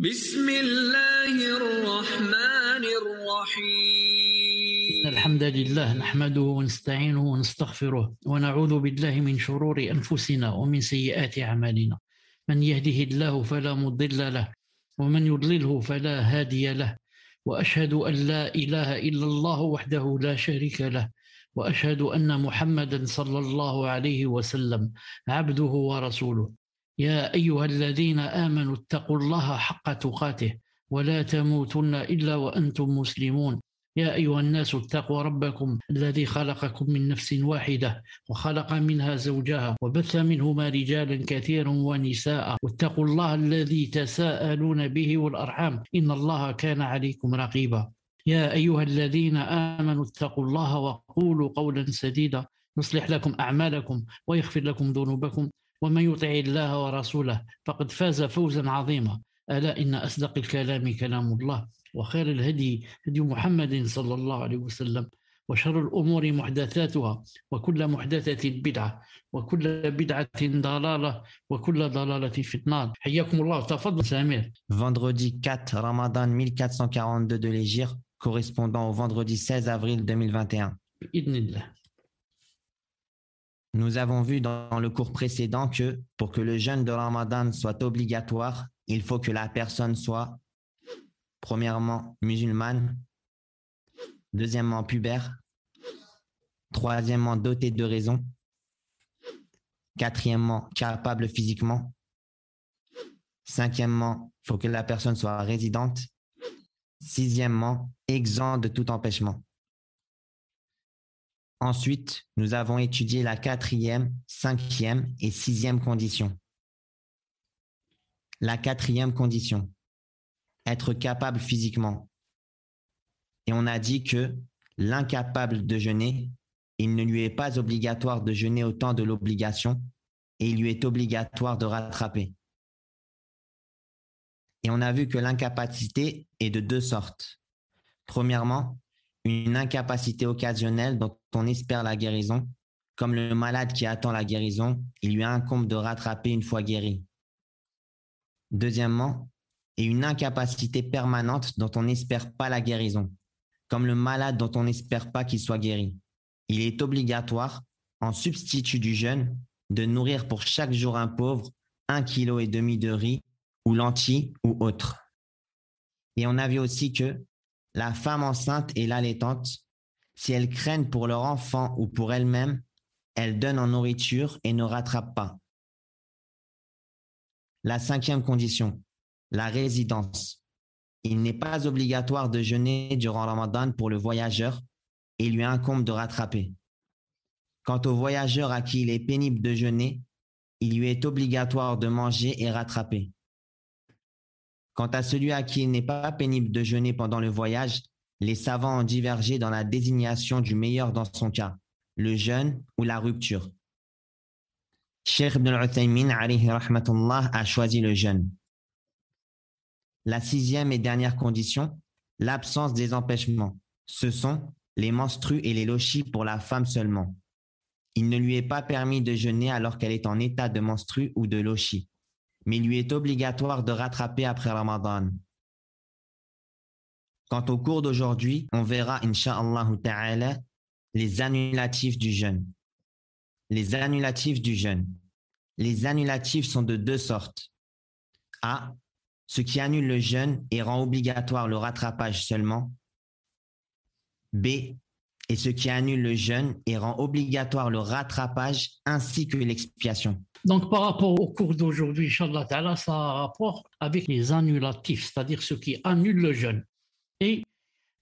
بسم الله الرحمن الرحيم الحمد لله نحمده ونستعينه ونستغفره ونعوذ بالله من شرور أنفسنا ومن سيئات أعمالنا. من يهده الله فلا مضل له ومن يضلله فلا هادي له، وأشهد أن لا إله إلا الله وحده لا شريك له، وأشهد أن محمدا صلى الله عليه وسلم عبده ورسوله. يا أيها الذين آمنوا اتقوا الله حق تقاته ولا تموتن إلا وأنتم مسلمون. يا أيها الناس اتقوا ربكم الذي خلقكم من نفس واحدة وخلق منها زوجها وبث منهما رجالا كثيرا ونساء، واتقوا الله الذي تساءلون به والأرحام إن الله كان عليكم رقيبا. يا أيها الذين آمنوا اتقوا الله وقولوا قولا سديدا يصلح لكم أعمالكم ويغفر لكم ذنوبكم، ومن يطع الله ورسوله فقد فاز فوزا عظيما. ألا إن أصدق الكلام كلام الله، وخير الهدي هدي محمد صلى الله عليه وسلم، وشر الأمور محدثاتها وكل محدثة بدعة وكل بدعة ضلالة وكل ضلالة في النار. حياكم الله. تفضل سامر. Vendredi 4 Ramadan 1442 de l'Hégire, correspondant au vendredi 16 avril 2021. بإذن الله. Nous avons vu dans le cours précédent que pour que le jeûne de Ramadan soit obligatoire, il faut que la personne soit premièrement musulmane, deuxièmement pubère, troisièmement dotée de raison, quatrièmement capable physiquement, cinquièmement, il faut que la personne soit résidente, sixièmement, exempt de tout empêchement. Ensuite, nous avons étudié la quatrième, cinquième et sixième condition. La quatrième condition, être capable physiquement. Et on a dit que l'incapable de jeûner, il ne lui est pas obligatoire de jeûner au temps de l'obligation et il lui est obligatoire de rattraper. Et on a vu que l'incapacité est de deux sortes. Premièrement, une incapacité occasionnelle dont on espère la guérison, comme le malade qui attend la guérison, il lui incombe de rattraper une fois guéri. Deuxièmement, et une incapacité permanente dont on n'espère pas la guérison, comme le malade dont on n'espère pas qu'il soit guéri. Il est obligatoire, en substitut du jeûne, de nourrir pour chaque jour un pauvre 1,5 kg de riz ou lentilles ou autre. Et on a vu aussi que la femme enceinte et l'allaitante, si elles craignent pour leur enfant ou pour elles-mêmes, elles donnent en nourriture et ne rattrapent pas. La cinquième condition, la résidence. Il n'est pas obligatoire de jeûner durant Ramadan pour le voyageur et il lui incombe de rattraper. Quant au voyageur à qui il est pénible de jeûner, il lui est obligatoire de manger et rattraper. Quant à celui à qui il n'est pas pénible de jeûner pendant le voyage, les savants ont divergé dans la désignation du meilleur dans son cas, le jeûne ou la rupture. Cheikh Ibn al-Uthaymin alayhi rahmatullah a choisi le jeûne. La sixième et dernière condition, l'absence des empêchements. Ce sont les menstrues et les lochis pour la femme seulement. Il ne lui est pas permis de jeûner alors qu'elle est en état de menstrue ou de lochis, mais il lui est obligatoire de rattraper après Ramadan. Quant au cours d'aujourd'hui, on verra, incha'Allah ta'ala, les annulatifs du jeûne. Les annulatifs du jeûne. Les annulatifs sont de deux sortes. A. Ce qui annule le jeûne et rend obligatoire le rattrapage seulement. B. Et ce qui annule le jeûne et rend obligatoire le rattrapage ainsi que l'expiation. Donc, par rapport au cours d'aujourd'hui, Inch'Allah Ta'ala, ça a rapport avec les annulatifs, c'est-à-dire ce qui annule le jeûne. Et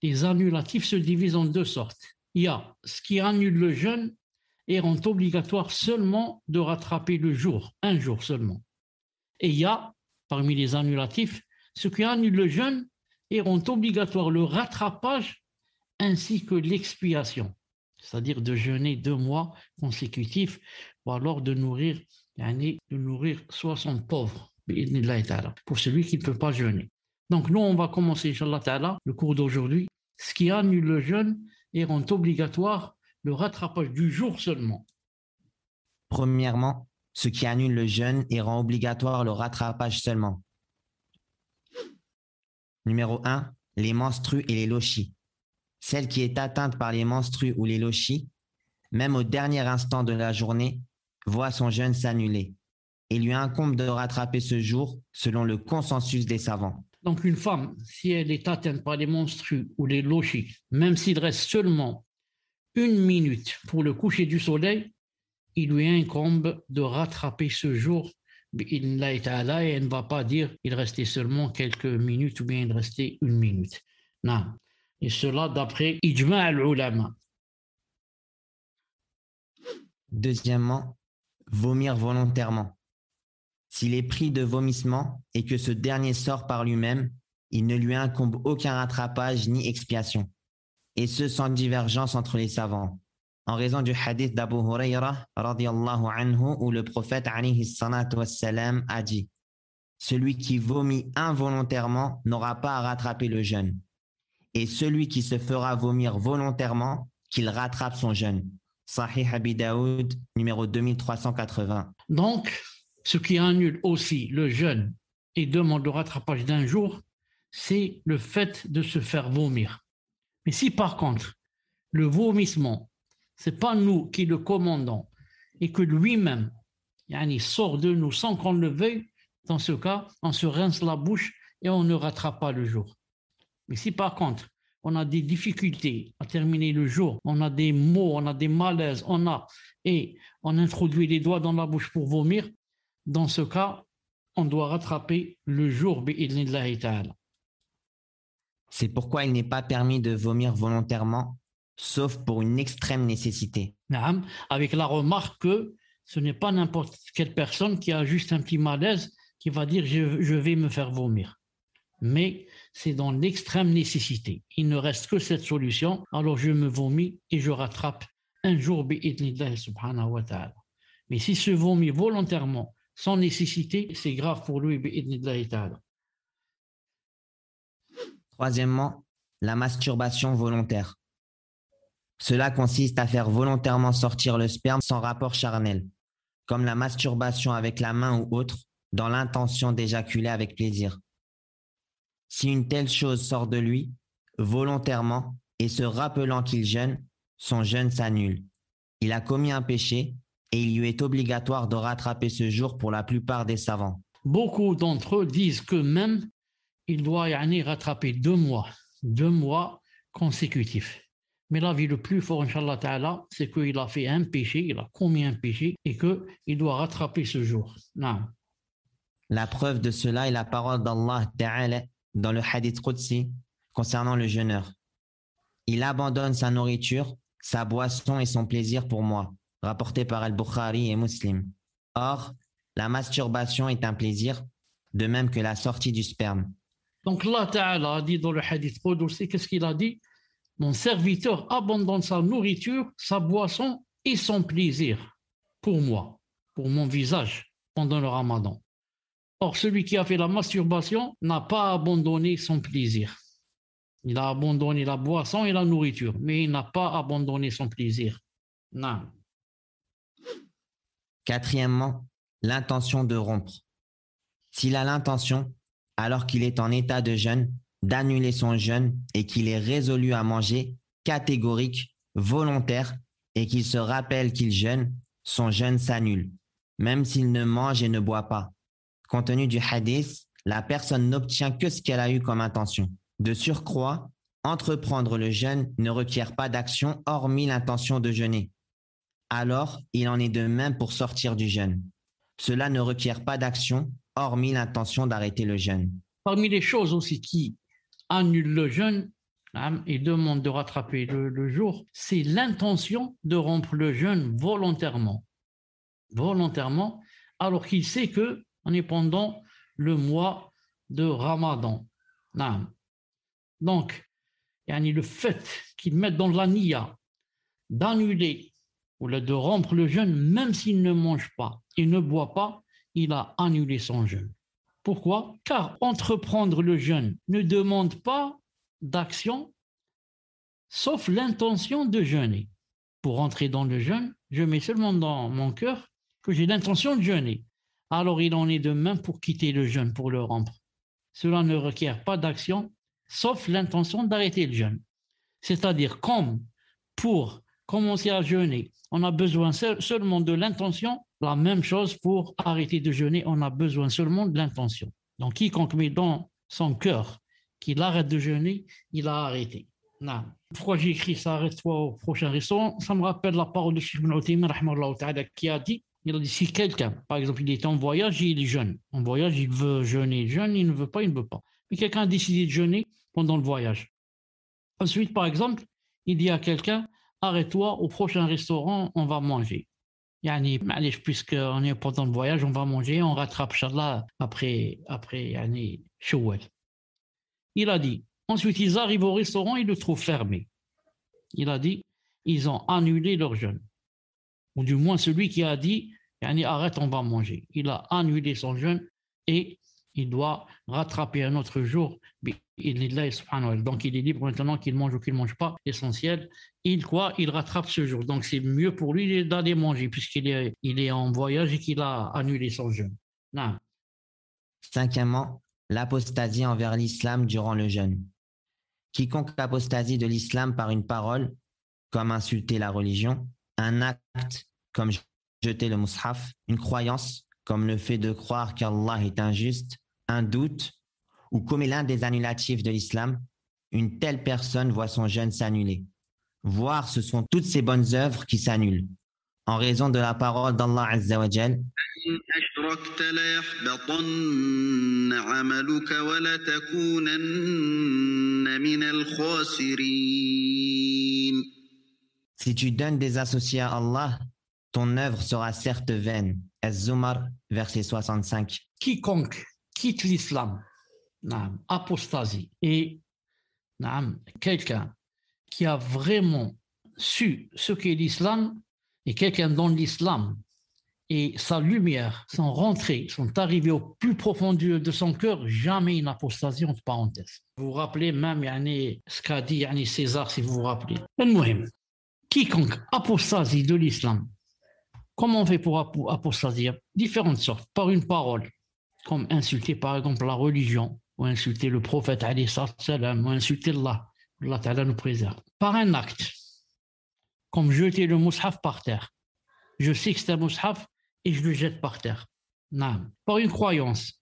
les annulatifs se divisent en deux sortes. Il y a ce qui annule le jeûne et rend obligatoire seulement de rattraper le jour, un jour seulement. Et il y a, parmi les annulatifs, ce qui annule le jeûne et rend obligatoire le rattrapage ainsi que l'expiation, c'est-à-dire de jeûner 2 mois consécutifs ou alors de nourrir 60 pauvres, pour celui qui ne peut pas jeûner. Donc nous, on va commencer, Inch'Allah Ta'ala, le cours d'aujourd'hui, ce qui annule le jeûne et rend obligatoire le rattrapage du jour seulement. Premièrement, ce qui annule le jeûne et rend obligatoire le rattrapage seulement. Numéro 1, les menstrues et les lochis. Celle qui est atteinte par les menstrues ou les lochis, même au dernier instant de la journée, voit son jeûne s'annuler. Il lui incombe de rattraper ce jour selon le consensus des savants. Donc une femme, si elle est atteinte par les menstrues ou les lochis, même s'il reste seulement 1 minute pour le coucher du soleil, il lui incombe de rattraper ce jour. Et elle ne va pas dire il restait seulement quelques minutes ou bien il restait 1 minute. Non. Et cela d'après Ijma' al-Ulama. Deuxièmement, vomir volontairement. S'il est pris de vomissement et que ce dernier sort par lui-même, il ne lui incombe aucun rattrapage ni expiation. Et ce sans divergence entre les savants. En raison du hadith d'Abu Huraira radiyallahu anhu où le prophète alayhi salatu wassalam a dit « Celui qui vomit involontairement n'aura pas à rattraper le jeûne. Et celui qui se fera vomir volontairement, qu'il rattrape son jeûne. » Sahih Abi Daoud, numéro 2380. Donc, ce qui annule aussi le jeûne et demande le rattrapage d'un jour, c'est le fait de se faire vomir. Mais si par contre, le vomissement, ce n'est pas nous qui le commandons et que lui-même sort de nous sans qu'on le veuille, dans ce cas, on se rince la bouche et on ne rattrape pas le jour. Mais si par contre, on a des difficultés à terminer le jour, on a des maux, on a des malaises, et on introduit les doigts dans la bouche pour vomir, dans ce cas, on doit rattraper le jour bi'idhnillahi ta'ala. C'est pourquoi il n'est pas permis de vomir volontairement, sauf pour une extrême nécessité. Avec la remarque que ce n'est pas n'importe quelle personne qui a juste un petit malaise qui va dire je vais me faire vomir. Mais c'est dans l'extrême nécessité. Il ne reste que cette solution, alors je me vomis et je rattrape un jour bi'idhnillahi subhanahu wa ta'ala. Mais si se vomit volontairement, sans nécessité, c'est grave pour lui bi'idhnillahi ta'ala. Troisièmement, la masturbation volontaire. Cela consiste à faire volontairement sortir le sperme sans rapport charnel, comme la masturbation avec la main ou autre, dans l'intention d'éjaculer avec plaisir. Si une telle chose sort de lui, volontairement, et se rappelant qu'il jeûne, son jeûne s'annule. Il a commis un péché et il lui est obligatoire de rattraper ce jour pour la plupart des savants. Beaucoup d'entre eux disent que même il doit rattraper 2 mois consécutifs. Mais l'avis le plus fort, Inch'Allah Ta'ala, c'est qu'il a fait un péché, il a commis un péché et qu'il doit rattraper ce jour. Non. La preuve de cela est la parole d'Allah Ta'ala dans le hadith Qudsi concernant le jeûneur. Il abandonne sa nourriture, sa boisson et son plaisir pour moi, rapporté par Al-Bukhari et Muslim. Or, la masturbation est un plaisir, de même que la sortie du sperme. Donc Allah Ta'ala a dit dans le hadith Qudsi, qu'est-ce qu'il a dit? Mon serviteur abandonne sa nourriture, sa boisson et son plaisir pour moi, pour mon visage pendant le Ramadan. Or, celui qui a fait la masturbation n'a pas abandonné son plaisir. Il a abandonné la boisson et la nourriture, mais il n'a pas abandonné son plaisir. Non. Quatrièmement, l'intention de rompre. S'il a l'intention, alors qu'il est en état de jeûne, d'annuler son jeûne et qu'il est résolu à manger, catégorique, volontaire, et qu'il se rappelle qu'il jeûne, son jeûne s'annule, même s'il ne mange et ne boit pas. Compte tenu du hadith, la personne n'obtient que ce qu'elle a eu comme intention. De surcroît, entreprendre le jeûne ne requiert pas d'action hormis l'intention de jeûner. Alors, il en est de même pour sortir du jeûne. Cela ne requiert pas d'action hormis l'intention d'arrêter le jeûne. Parmi les choses aussi qui annulent le jeûne et demandent de rattraper le jour, c'est l'intention de rompre le jeûne volontairement. Volontairement, alors qu'il sait qu'on est pendant le mois de Ramadan. Donc, le fait qu'il mette dans la niya d'annuler ou de rompre le jeûne, même s'il ne mange pas et ne boit pas, il a annulé son jeûne. Pourquoi? Car entreprendre le jeûne ne demande pas d'action, sauf l'intention de jeûner. Pour entrer dans le jeûne, je mets seulement dans mon cœur que j'ai l'intention de jeûner. Alors il en est de même pour quitter le jeûne, pour le rompre. Cela ne requiert pas d'action, sauf l'intention d'arrêter le jeûne. C'est-à-dire, comme pour commencer à jeûner, on a besoin seulement de l'intention, la même chose pour arrêter de jeûner, on a besoin seulement de l'intention. Donc, quiconque met dans son cœur qu'il arrête de jeûner, il a arrêté. Non. Pourquoi j'ai écrit ça, arrête-toi au prochain restaurant? Ça me rappelle la parole de Cheikh Ibn Uthaymin, qui a dit, si quelqu'un, par exemple, il est en voyage et il jeûne. En voyage, il veut jeûner, il jeûne, il ne veut pas, il ne veut pas. Mais quelqu'un a décidé de jeûner pendant le voyage. Ensuite, par exemple, il dit à quelqu'un, arrête-toi au prochain restaurant, on va manger. Yani, puisqu'on est pendant le voyage, on va manger, on rattrape Inch'Allah après Shawwal. Il a dit, ensuite ils arrivent au restaurant, ils le trouvent fermé. Il a dit, ils ont annulé leur jeûne. Ou du moins celui qui a dit, arrête, on va manger. Il a annulé son jeûne et il doit rattraper un autre jour. Donc il est libre maintenant qu'il mange ou qu'il ne mange pas. L'essentiel, il rattrape ce jour. Donc c'est mieux pour lui d'aller manger puisqu'il est en voyage et qu'il a annulé son jeûne. Non. Cinquièmement, l'apostasie envers l'islam durant le jeûne. Quiconque apostasie de l'islam par une parole, comme insulter la religion, un acte, comme jeter le mushaf, une croyance, comme le fait de croire qu'Allah est injuste, un doute, ou commet l'un des annulatifs de l'islam, une telle personne voit son jeûne s'annuler. Voire ce sont toutes ces bonnes œuvres qui s'annulent, en raison de la parole d'Allah Azza wa Jal. Si tu donnes des associés à Allah, ton œuvre sera certes vaine. Az-Zumar, verset 65. Quiconque quitte l'islam, apostasie, et quelqu'un qui a vraiment su ce qu'est l'islam, et quelqu'un dont l'islam et sa lumière sont rentrés, sont arrivés au plus profond de son cœur, jamais une apostasie entre parenthèses. Vous vous rappelez même ce qu'a dit César, si vous vous rappelez. Quiconque apostasie de l'islam, comment on fait pour apostasier? Différentes sortes, par une parole, comme insulter par exemple la religion, ou insulter le prophète, ou insulter Allah. Allah Ta'ala nous préserve. Par un acte, comme jeter le mushaf par terre. Je sais que c'est un mushaf et je le jette par terre. Non. Par une croyance.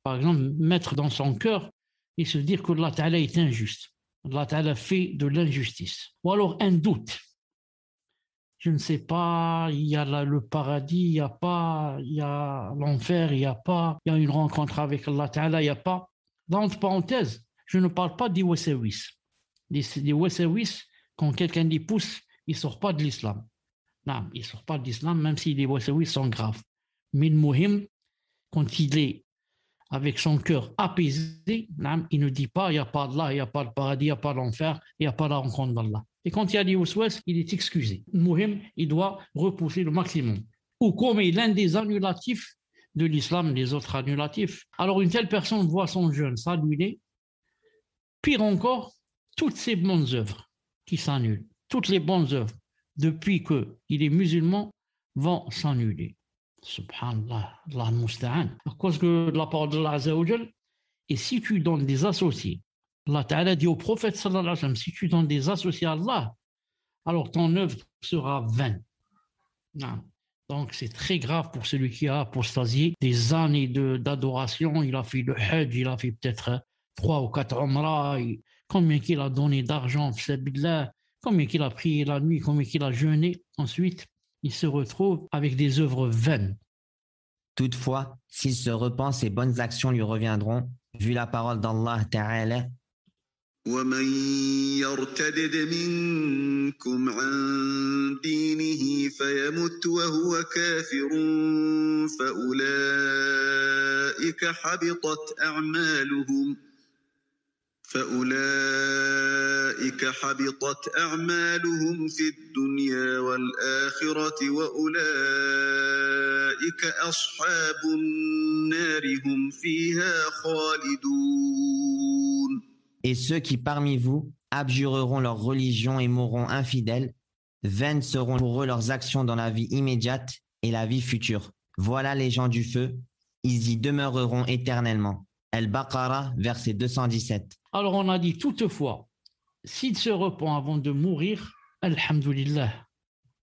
Par exemple, mettre dans son cœur et se dire que Allah Ta'ala est injuste. Allah Ta'ala fait de l'injustice. Ou alors un doute. Je ne sais pas, il y a le paradis, il n'y a pas, il y a l'enfer, il n'y a pas, il y a une rencontre avec Allah Ta'ala, il n'y a pas. Entre parenthèses, je ne parle pas des Wessawis. Les Wessawis, quand quelqu'un les pousse, il ne sort pas de l'islam. Non, il ne sort pas de l'islam, même si les Wessawis sont graves. Mais le Muhim, quand il est avec son cœur apaisé, il ne dit pas il n'y a pas d'Allah, il n'y a pas de paradis, il n'y a pas d'enfer, il n'y a pas la rencontre d'Allah. Et quand il y a des waswas, il est excusé. Le Muhim, il doit repousser le maximum. Ou comme l'un des annulatifs de l'islam, les autres annulatifs. Alors une telle personne voit son jeûne s'annuler. Pire encore, toutes ces bonnes œuvres qui s'annulent, toutes les bonnes œuvres, depuis qu'il est musulman, vont s'annuler. Subhanallah, Allah al-Musta'an. À cause de la parole de Allah Azza wa Jal. Et si tu donnes des associés, Allah Ta'ala dit au prophète sallallahu alayhi wa sallam, si tu donnes des associés à Allah, alors ton œuvre sera vaine. Non. Donc c'est très grave pour celui qui a apostasié des années d'adoration. Il a fait le Hajj, il a fait peut-être 3 ou 4 Umrah, combien qu'il a donné d'argent, combien qu'il a prié la nuit, combien qu'il a jeûné. Ensuite, il se retrouve avec des œuvres vaines. Toutefois, s'il se repent, ses bonnes actions lui reviendront, vu la parole d'Allah Ta'ala. ومن يرتدد منكم عن دينه فيمت وهو كافر فأولئك حبطت أعمالهم في الدنيا والآخرة وأولئك أصحاب النار هم فيها خالدون. Et ceux qui parmi vous abjureront leur religion et mourront infidèles, vaines seront pour eux leurs actions dans la vie immédiate et la vie future. Voilà les gens du feu, ils y demeureront éternellement. Al-Baqarah, verset 217. Alors on a dit toutefois, s'il se repent avant de mourir, alhamdulillah,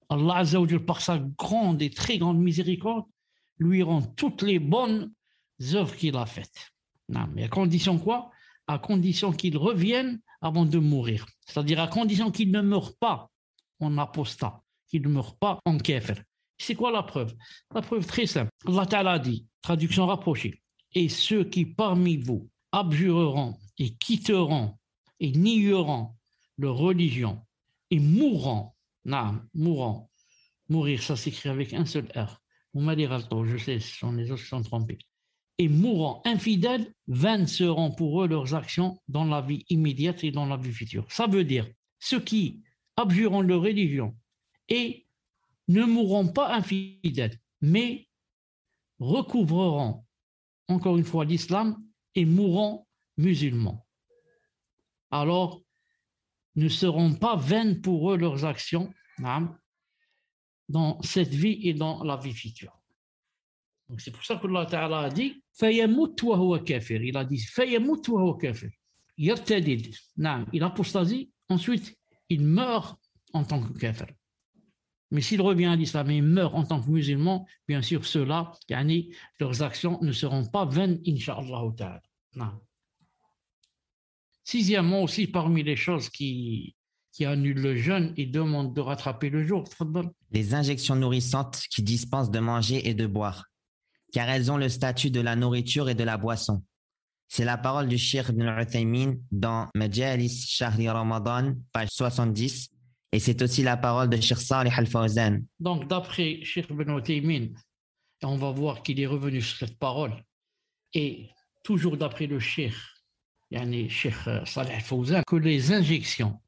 Allah Azza wa Jal, par sa grande et très grande miséricorde, lui rend toutes les bonnes œuvres qu'il a faites. Non, mais à condition quoi? À condition qu'il revienne avant de mourir. C'est-à-dire à condition qu'il ne meure pas en apostat, qu'il ne meure pas en kéfir. C'est quoi la preuve? La preuve très simple. Allah Ta'ala dit, traduction rapprochée, et ceux qui parmi vous abjureront et quitteront et nieront leur religion et mourront, mourir, ça s'écrit avec un seul R. Vous m'allez ralto, je sais, ce sont les autres qui sont trompés. Et mourant infidèles, vaines seront pour eux leurs actions dans la vie immédiate et dans la vie future. Ça veut dire, ceux qui abjureront leur religion et ne mourront pas infidèles, mais recouvreront encore une fois l'islam et mourront musulmans. Alors, ne seront pas vaines pour eux leurs actions dans cette vie et dans la vie future. Donc c'est pour ça que Allah Ta'ala a dit فَيَمُتْ وَهُوَ كَافِرٌ. Il a dit فَيَمُتْ وَهُوَ كَافِرٌ. يَرْتَدِدْ. Il apostasie, ensuite il meurt en tant que kafir. Mais s'il revient à l'islam et meurt en tant que musulman, bien sûr ceux-là, leurs actions ne seront pas vaines, Inch'Allah Ta'ala. Sixièmement aussi, parmi les choses qui annulent le jeûne et demandent de rattraper le jour, les injections nourrissantes qui dispensent de manger et de boire, car elles ont le statut de la nourriture et de la boisson. C'est la parole du Cheikh Ibn al-Uthaymin dans Majalis Shahri Ramadan, page 70, et c'est aussi la parole de Cheikh Salih al-Fawzan. Donc d'après Cheikh Ibn al-Uthaymin, on va voir qu'il est revenu sur cette parole, et toujours d'après le Cheikh Cheikh Salih al-Fawzan, que les injections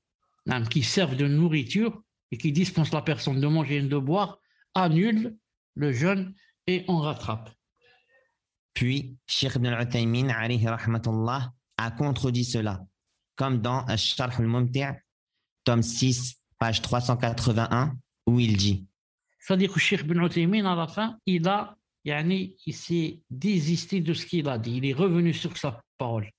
qui servent de nourriture et qui dispensent la personne de manger et de boire annulent le jeûne et on rattrape. Puis, Cheikh Ibn al-Uthaymin, alayhi rahmatullah, a contredit cela, comme dans Al-Sharh al-Mumti', tome 6, page 381, où il dit. C'est-à-dire que Cheikh Ibn al-Uthaymin, à la fin, il s'est désisté de ce qu'il a dit. Il est revenu sur sa parole.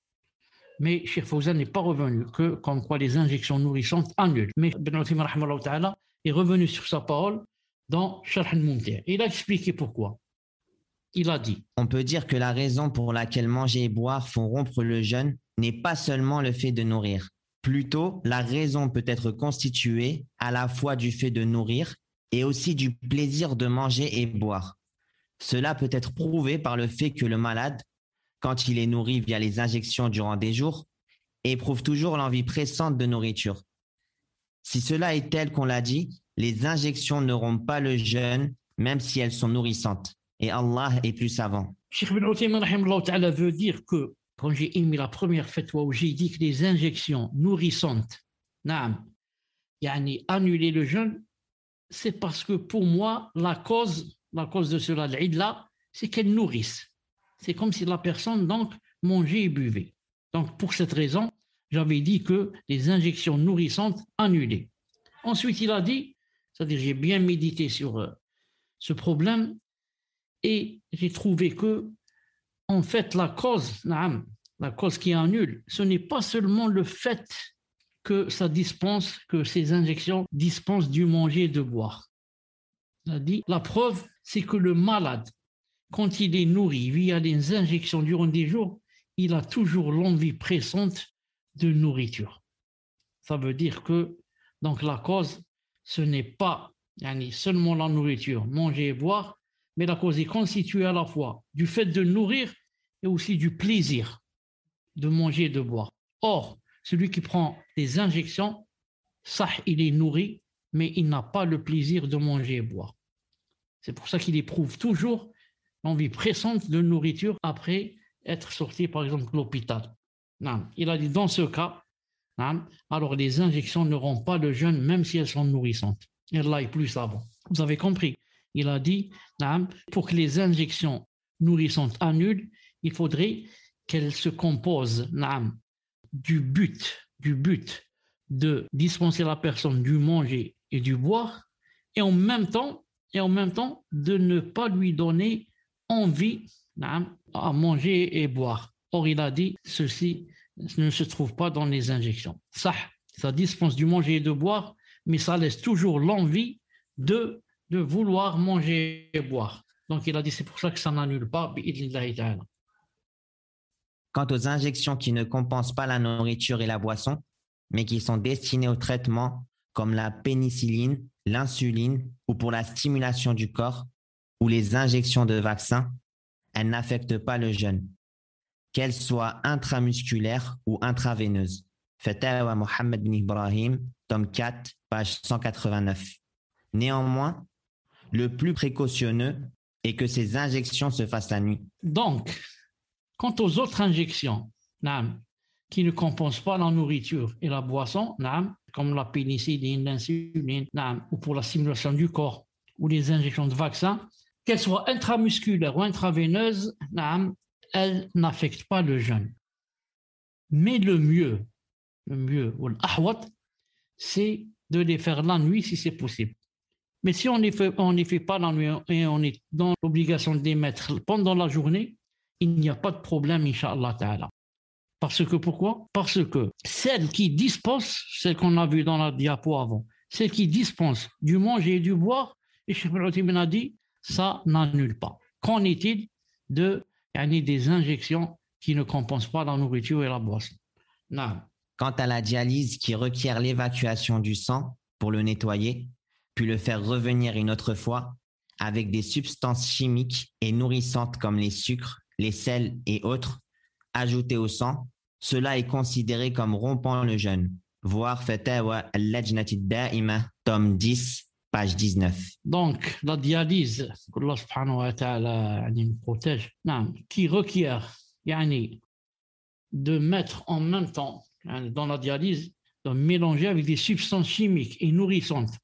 Mais Cheikh Fawzan n'est pas revenu, que comme quoi les injections nourrissantes annulent. Mais Ibn al-Uthaymin, rahimahullah ta'ala, est revenu sur sa parole dans Sharh al-Mumti'. Il a expliqué pourquoi. Il a dit. On peut dire que la raison pour laquelle manger et boire font rompre le jeûne n'est pas seulement le fait de nourrir. Plutôt, la raison peut être constituée à la fois du fait de nourrir et aussi du plaisir de manger et boire. Cela peut être prouvé par le fait que le malade, quand il est nourri via les injections durant des jours, éprouve toujours l'envie pressante de nourriture. Si cela est tel qu'on l'a dit, les injections ne rompent pas le jeûne, même si elles sont nourrissantes. Et Allah est plus savant. Cheikh Ibn Uthaymin rahimahullah ta'ala veut dire que, quand j'ai émis la première fatwa où j'ai dit que les injections nourrissantes, annuler le jeûne, c'est parce que pour moi, la cause de cela, l'idla, c'est qu'elles nourrissent. C'est comme si la personne donc mangeait et buvait. Donc pour cette raison, j'avais dit que les injections nourrissantes annulaient. Ensuite, il a dit, c'est-à-dire j'ai bien médité sur ce problème et j'ai trouvé que, en fait, la cause qui annule, ce n'est pas seulement le fait que ces injections dispensent du manger et de boire. Il a dit, la preuve, c'est que le malade, quand il est nourri via les injections durant des jours, il a toujours l'envie pressante de nourriture. Ça veut dire que donc la cause, ce n'est pas seulement la nourriture, manger et boire, mais la cause est constituée à la fois du fait de nourrir et aussi du plaisir de manger et de boire. Or, celui qui prend des injections, il est nourri, mais il n'a pas le plaisir de manger et boire. C'est pour ça qu'il éprouve toujours l'envie pressante de nourriture après être sorti, par exemple, de l'hôpital. Il a dit, dans ce cas, alors les injections ne rompent pas le jeûne, même si elles sont nourrissantes. Et Allah est plus savant. Vous avez compris? Il a dit, pour que les injections nourrissantes annulent, il faudrait qu'elles se composent du but de dispenser la personne du manger et du boire, et en même temps de ne pas lui donner envie à manger et boire. Or, il a dit, ceci ne se trouve pas dans les injections. Ça dispense du manger et de boire, mais ça laisse toujours l'envie de vouloir manger et boire. Donc il a dit c'est pour ça que ça n'annule pas. Quant aux injections qui ne compensent pas la nourriture et la boisson, mais qui sont destinées au traitement, comme la pénicilline, l'insuline ou pour la stimulation du corps, ou les injections de vaccins, elles n'affectent pas le jeûne, qu'elles soient intramusculaires ou intraveineuses. Fatawa Mohammed bin Ibrahim, tome 4, page 189. Néanmoins, le plus précautionneux est que ces injections se fassent la nuit. Donc, quant aux autres injections, qui ne compensent pas la nourriture et la boisson, comme la pénicilline, l'insuline, ou pour la stimulation du corps, ou les injections de vaccins, qu'elles soient intramusculaires ou intraveineuses, elles n'affectent pas le jeûne. Mais le mieux, ou l'ahwat, c'est de les faire la nuit si c'est possible. Mais si on ne les fait pas la nuit et on est dans l'obligation de les mettre pendant la journée, il n'y a pas de problème, Inch'Allah Ta'ala. Pourquoi? Parce que celle qui dispense, celle qu'on a vue dans la diapo avant, celle qui dispense du manger et du boire, et Cheikh Ibn Uthaymin a dit, ça n'annule pas. Qu'en est-il des injections qui ne compensent pas la nourriture et la boisson? Non. Quant à la dialyse qui requiert l'évacuation du sang pour le nettoyer, puis le faire revenir une autre fois, avec des substances chimiques et nourrissantes comme les sucres, les sels et autres, ajoutés au sang, cela est considéré comme rompant le jeûne. Voir Fatawa al-Lajnati ad-Da'ima, tome 10, page 19. Donc, la dialyse, Allah subhanahu wa ta'ala nous protège, qui requiert de mettre en même temps, dans la dialyse, de mélanger avec des substances chimiques et nourrissantes,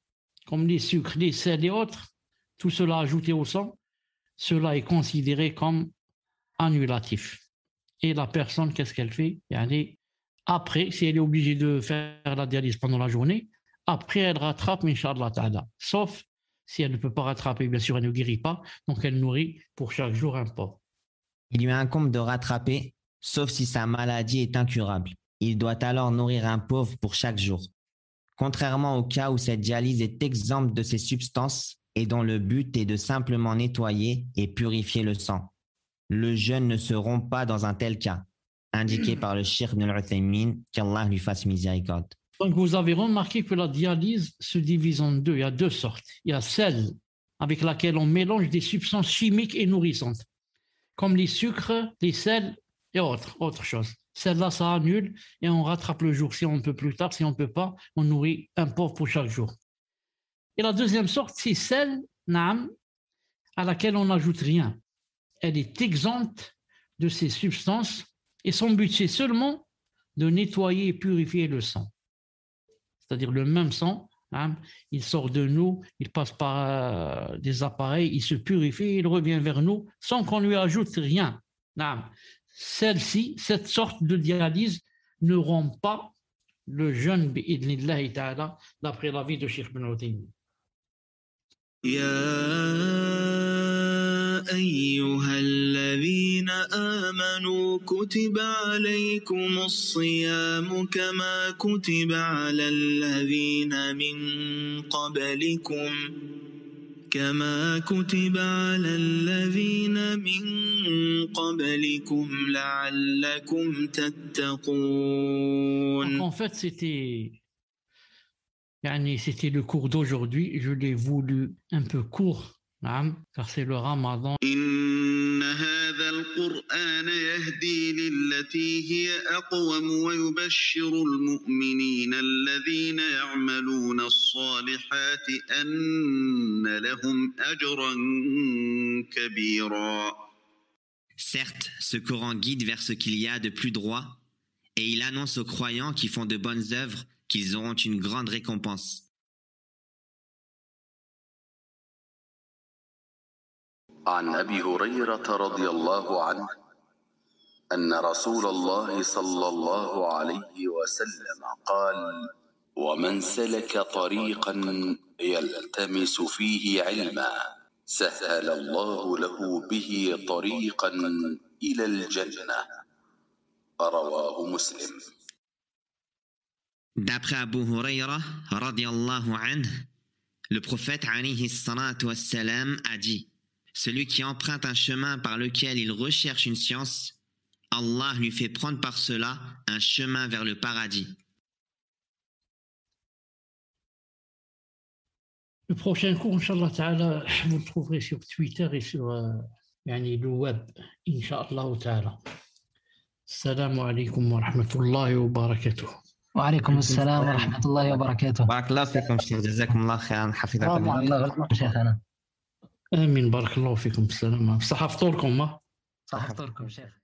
comme les sucres, les sels et autres, tout cela ajouté au sang, cela est considéré comme annulatif. Et la personne, qu'est-ce qu'elle fait? Après, si elle est obligée de faire la dialyse pendant la journée, après elle rattrape, Inch'Allah Ta'ala. Sauf si elle ne peut pas rattraper, bien sûr, elle ne guérit pas, donc elle nourrit pour chaque jour un pauvre. Il lui incombe de rattraper, sauf si sa maladie est incurable. Il doit alors nourrir un pauvre pour chaque jour. Contrairement au cas où cette dialyse est exempte de ces substances et dont le but est de simplement nettoyer et purifier le sang. Le jeûne ne se rompt pas dans un tel cas, indiqué par le Cheikh Ibn Uthaymin, qu'Allah lui fasse miséricorde. Donc vous avez remarqué que la dialyse se divise en deux. Il y a deux sortes. Il y a celle avec laquelle on mélange des substances chimiques et nourrissantes, comme les sucres, les sels et autre chose. Celle-là, ça annule et on rattrape le jour si on peut plus tard. Si on ne peut pas, on nourrit un pauvre pour chaque jour. Et la deuxième sorte, c'est celle à laquelle on n'ajoute rien. Elle est exempte de ces substances et son but, c'est seulement de nettoyer et purifier le sang. C'est-à-dire le même sang, il sort de nous, il passe par des appareils, il se purifie, il revient vers nous sans qu'on lui ajoute rien. Celle-ci, cette sorte de dialyse ne rompt pas le jeûne bi'idhnillahi ta'ala d'après l'avis de Cheikh Ibn Uthaymin. أيها الذين آمنوا كتب عليكم الصيام كما كتب على الذين من قبلكم لعلكم تتقون. En fait, c'était le cours d'aujourd'hui. Je l'ai voulu un peu court, car c'est le Ramadan. إن هذا القرآن يهدي للتي هي أقوم ويبشر المؤمنين الذين يعملون الصالحات أن لهم أجرا كبيرا. Certes, ce Coran guide vers ce qu'il y a de plus droit, et il annonce aux croyants qui font de bonnes œuvres qu'ils auront une grande récompense. عن أبي هريرة رضي الله عنه أن رسول الله صلى الله عليه وسلم قال: ومن سلك طريقا يلتمس فيه علما سهل الله له به طريقا إلى الجنة. رواه مسلم. D'après Abu Huraira, radiallahu anhu, le prophète alayhi salatu wassalam a dit: celui qui emprunte un chemin par lequel il recherche une science, Allah lui fait prendre par cela un chemin vers le paradis. Le prochain cours, Inch'Allah Ta'ala, vous le trouverez sur Twitter et sur le web, Inch'Allah Ta'ala. Assalamu alaikum wa rahmatullahi wa barakatuh. وعليكم السلام ورحمة الله وبركاته. بارك الله فيكم شيخ، جزاكم الله خيرا، حفظكم رضي الله عنكم شيخنا. آمين، بارك الله فيكم. السلام. صح فطوركم. صح فطوركم شيخ.